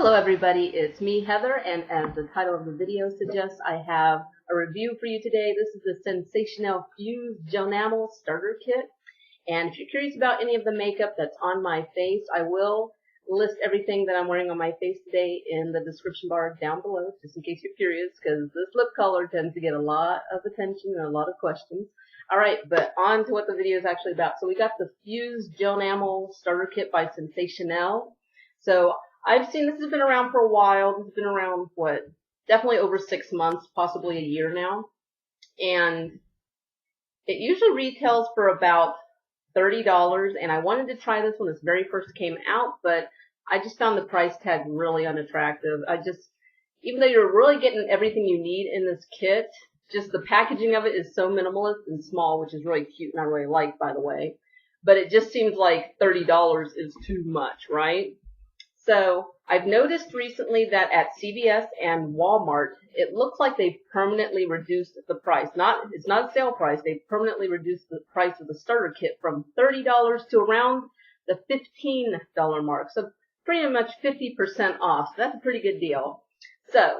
Hello everybody, it's me Heather, and as the title of the video suggests, I have a review for you today. This is the SensatioNail Fuse Gelnamel Starter Kit, and if you're curious about any of the makeup that's on my face, I will list everything that I'm wearing on my face today in the description bar down below, just in case you're curious, because this lip color tends to get a lot of attention and a lot of questions. Alright, but on to what the video is actually about. So we got the Fuse Gelnamel Starter Kit by SensatioNail. So I've seen this has been around for a while. This has been around, definitely over 6 months, possibly a year now. And it usually retails for about $30, and I wanted to try this when this very first came out, but I just found the price tag really unattractive. Even though you're really getting everything you need in this kit, just the packaging of it is so minimalist and small, which is really cute and I really like, by the way. But it just seems like $30 is too much, right? So I've noticed recently that at CVS and Walmart, it looks like they've permanently reduced the price. It's not a sale price. They've permanently reduced the price of the starter kit from $30 to around the $15 mark. So pretty much 50% off. So that's a pretty good deal. So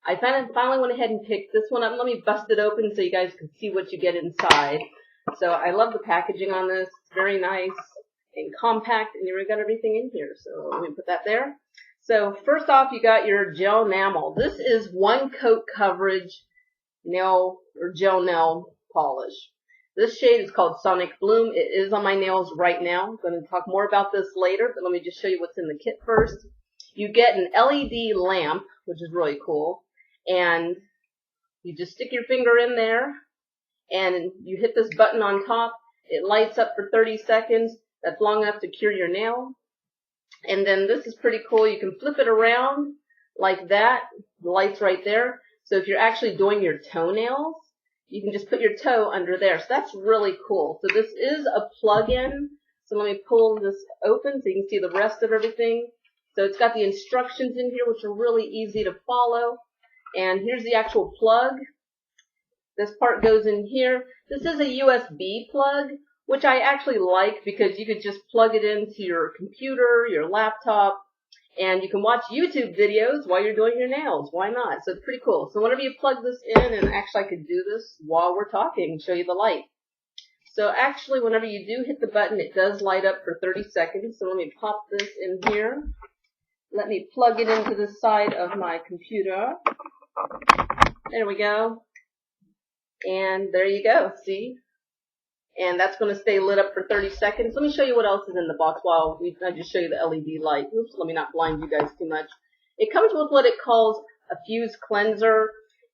I finally went ahead and picked this one up. Let me bust it open so you guys can see what you get inside. So I love the packaging on this. It's very nice and compact, and you've got everything in here. So let me put that there. So first off, you got your Gelnamel. This is one coat coverage nail or gel nail polish. This shade is called Sonic Bloom. It is on my nails right now. I'm going to talk more about this later, but let me just show you what's in the kit first. You get an LED lamp, which is really cool, and you just stick your finger in there, and you hit this button on top. It lights up for 30 seconds. That's long enough to cure your nail. And then this is pretty cool. You can flip it around like that. The light's right there. So if you're actually doing your toenails, you can just put your toe under there. So that's really cool. So this is a plug-in. So let me pull this open so you can see the rest of everything. So it's got the instructions in here, which are really easy to follow. And here's the actual plug. This part goes in here. This is a USB plug, which I actually like because you could just plug it into your computer, your laptop, and you can watch YouTube videos while you're doing your nails. Why not? So it's pretty cool. So whenever you plug this in, and actually I could do this while we're talking, show you the light. So actually whenever you do hit the button, it does light up for 30 seconds. So let me pop this in here. Let me plug it into the side of my computer. There we go. And there you go. See? And that's going to stay lit up for 30 seconds. Let me show you what else is in the box while I just show you the LED light. Oops, let me not blind you guys too much. It comes with what it calls a Fuse cleanser,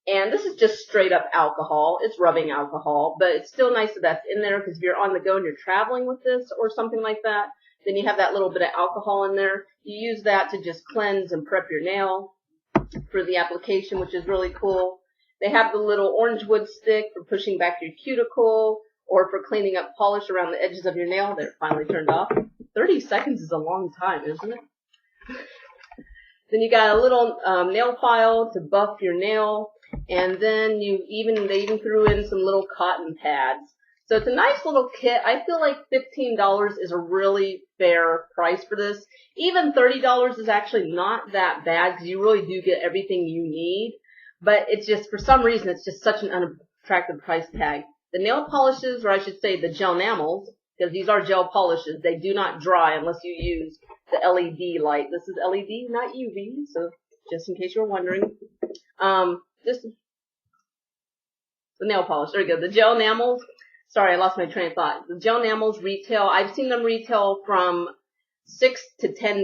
and this is just straight up alcohol. It's rubbing alcohol, but it's still nice that that's in there because if you're on the go and you're traveling with this or something like that, then you have that little bit of alcohol in there. You use that to just cleanse and prep your nail for the application, which is really cool. They have the little orange wood stick for pushing back your cuticle, or for cleaning up polish around the edges of your nail. They're finally turned off. 30 seconds is a long time, isn't it? Then you got a little nail file to buff your nail, and then they even threw in some little cotton pads. So it's a nice little kit. I feel like $15 is a really fair price for this. Even $30 is actually not that bad because you really do get everything you need. But it's just, for some reason, it's just such an unattractive price tag. The nail polishes, or I should say the Gelnamels, because these are gel polishes, they do not dry unless you use the LED light. This is LED, not UV, so just in case you were wondering. The nail polish, there we go. The Gelnamels, sorry, I lost my train of thought. The Gelnamels retail, I've seen them retail from $6 to $10.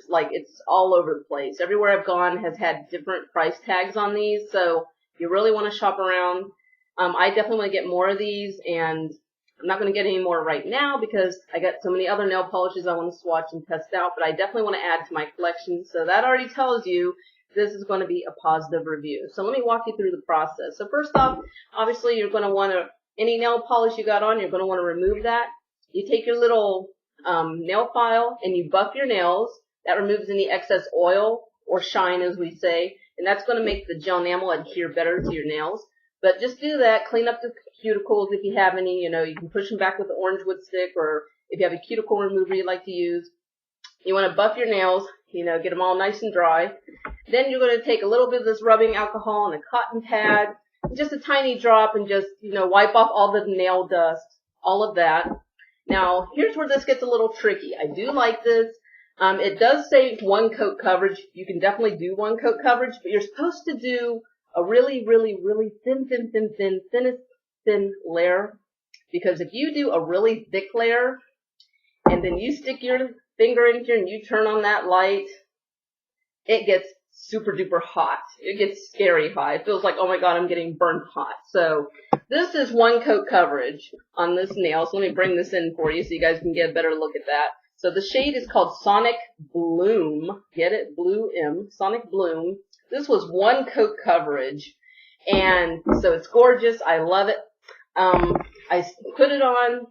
Like, it's all over the place. Everywhere I've gone has had different price tags on these, so if you really want to shop around, I definitely want to get more of these, and I'm not going to get any more right now because I got so many other nail polishes I want to swatch and test out, but I definitely want to add to my collection, so that already tells you this is going to be a positive review. So let me walk you through the process. So first off, obviously you're going to want to, any nail polish you got on, you're going to want to remove that. You take your little nail file and you buff your nails. That removes any excess oil or shine, as we say, and that's going to make the Gelnamel adhere better to your nails. But just do that, clean up the cuticles if you have any, you can push them back with the orange wood stick, or if you have a cuticle remover you like to use. You want to buff your nails, you know, get them all nice and dry. Then you're going to take a little bit of this rubbing alcohol and a cotton pad, just a tiny drop, and just, you know, wipe off all the nail dust, all of that. Now, here's where this gets a little tricky. I do like this. It does say 1 coat coverage. You can definitely do 1 coat coverage, but you're supposed to do a really, really, really thinnest layer. Because if you do a really thick layer, and then you stick your finger in here and you turn on that light, it gets super duper hot. It gets scary hot. It feels like, oh my god, I'm getting burnt hot. So this is 1 coat coverage on this nail. So let me bring this in for you so you guys can get a better look at that. So the shade is called Sonic Bloom. Get it? Blue M. Sonic Bloom. This was 1 coat coverage. And so it's gorgeous. I love it. I put it on.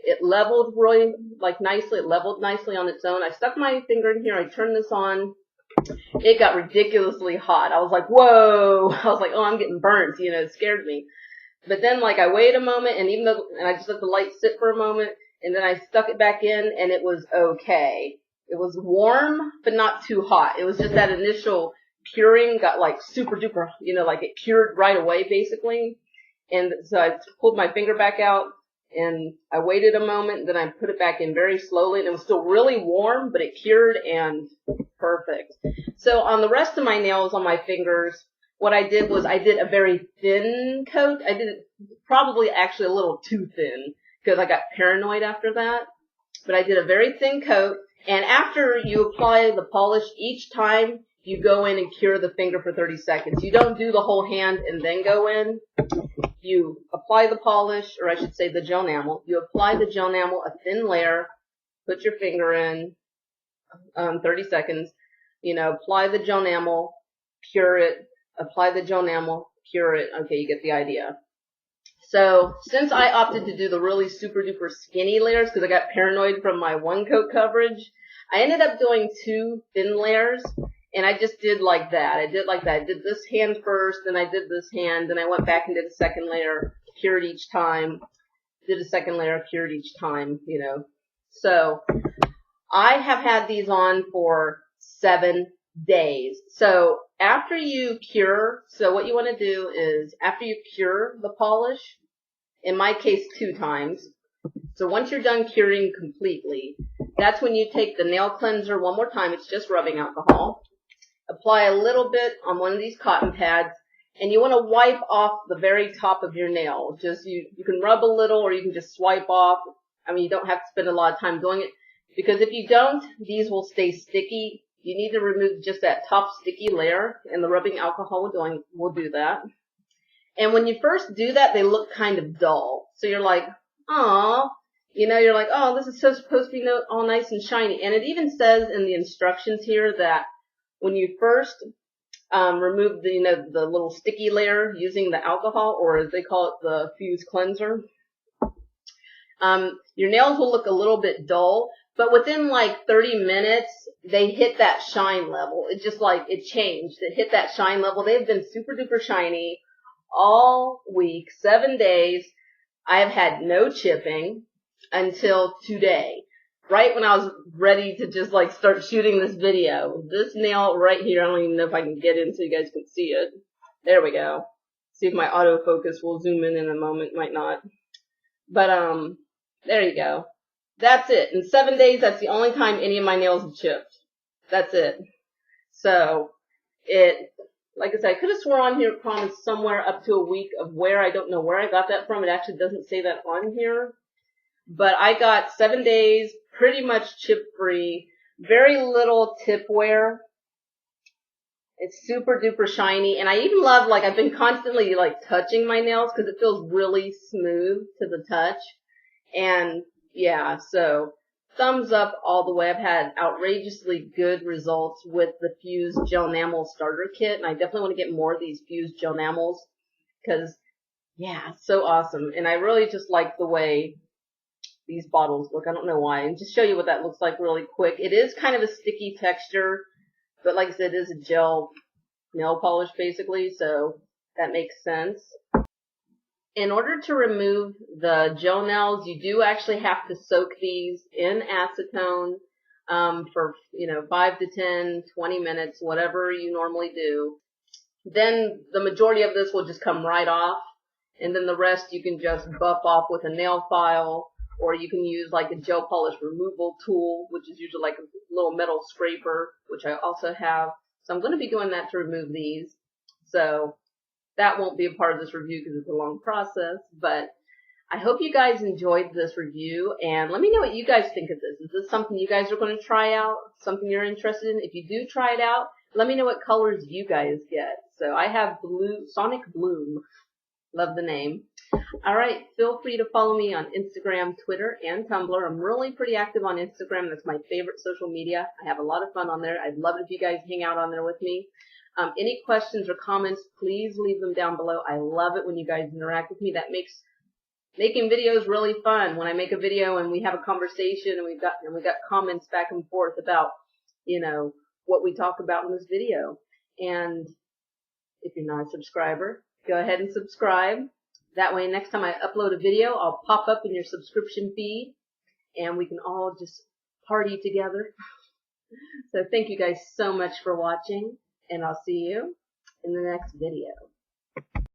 It leveled really nicely. It leveled nicely on its own. I stuck my finger in here. I turned this on. It got ridiculously hot. I was like, whoa. I was like, oh, I'm getting burnt. You know, it scared me. But then, I waited a moment, and I just let the light sit for a moment, and then I stuck it back in, and it was okay. It was warm, but not too hot. It was just that initial curing got, super duper, you know, it cured right away, basically. And so I pulled my finger back out, and I waited a moment, and then I put it back in very slowly, and it was still really warm, but it cured and perfect. So on the rest of my nails on my fingers, what I did was I did a very thin coat. I did it probably actually a little too thin because I got paranoid after that. But I did a very thin coat, and after you apply the polish each time, you go in and cure the finger for 30 seconds. You don't do the whole hand and then go in. You apply the polish, or I should say the Gelnamel. You apply the Gelnamel, a thin layer, put your finger in, 30 seconds, you know, apply the Gelnamel, cure it, apply the Gelnamel, cure it. Okay, you get the idea. So, since I opted to do the really super duper skinny layers, because I got paranoid from my 1 coat coverage, I ended up doing 2 thin layers. And I just did like that. I did like that. I did this hand first, then I did this hand, then I went back and did a second layer, cured each time, did a second layer, cured each time, you know. So, I have had these on for 7 days. So, after you cure, so what you want to do is, after you cure the polish, in my case 2 times, so once you're done curing completely, that's when you take the nail cleanser one more time. It's just rubbing alcohol. Apply a little bit on one of these cotton pads, and you want to wipe off the very top of your nail. Just you can rub a little, or you can just swipe off. I mean, you don't have to spend a lot of time doing it, because if you don't, these will stay sticky. You need to remove just that top sticky layer, and the rubbing alcohol will do that. And when you first do that, they look kind of dull. So you're like, aw, you know, you're like, oh, this is so supposed to be all nice and shiny. And it even says in the instructions here that when you first remove the little sticky layer using the alcohol, or as they call it, the fused cleanser, your nails will look a little bit dull, but within 30 minutes, they hit that shine level. It just it changed. It hit that shine level. They've been super duper shiny all week, 7 days. I have had no chipping until today. Right when I was ready to just start shooting this video. This nail right here, I don't even know if I can get in so you guys can see it. There we go. See if my autofocus will zoom in a moment. Might not. But, there you go. That's it. In 7 days, that's the only time any of my nails have chipped. That's it. So, like I said, I could have swore on here it promised somewhere up to a week of wear. I don't know where I got that from. It actually doesn't say that on here. But I got 7 days, pretty much chip-free, very little tip wear. It's super duper shiny, and I even love, I've been constantly, touching my nails because it feels really smooth to the touch. And, yeah, so, thumbs up all the way. I've had outrageously good results with the Fused Gelnamel Starter Kit, and I definitely want to get more of these Fused Gelnamels because, yeah, so awesome. And I really just like the way these bottles look. I don't know why. And just show you what that looks like really quick. It is kind of a sticky texture, but like I said, it is a gel nail polish basically, so that makes sense. In order to remove the gel nails, you do actually have to soak these in acetone for, 5 to 10, 20 minutes, whatever you normally do. Then the majority of this will just come right off, and then the rest you can just buff off with a nail file, or you can use like a gel polish removal tool, which is usually like a little metal scraper, which I also have. So I'm going to be doing that to remove these. So that won't be a part of this review because it's a long process, but I hope you guys enjoyed this review, and let me know what you guys think of this. Is this something you guys are going to try out? Something you're interested in? If you do try it out, let me know what colors you guys get. So I have Sonic Bloom. Love the name. Alright, feel free to follow me on Instagram, Twitter, and Tumblr. I'm really pretty active on Instagram. That's my favorite social media. I have a lot of fun on there. I'd love it if you guys hang out on there with me. Any questions or comments, please leave them down below. I love it when you guys interact with me. That makes making videos really fun. When I make a video and we have a conversation and we got comments back and forth about, what we talk about in this video. And if you're not a subscriber, go ahead and subscribe. That way, next time I upload a video, I'll pop up in your subscription feed, and we can all just party together. So thank you guys so much for watching, and I'll see you in the next video.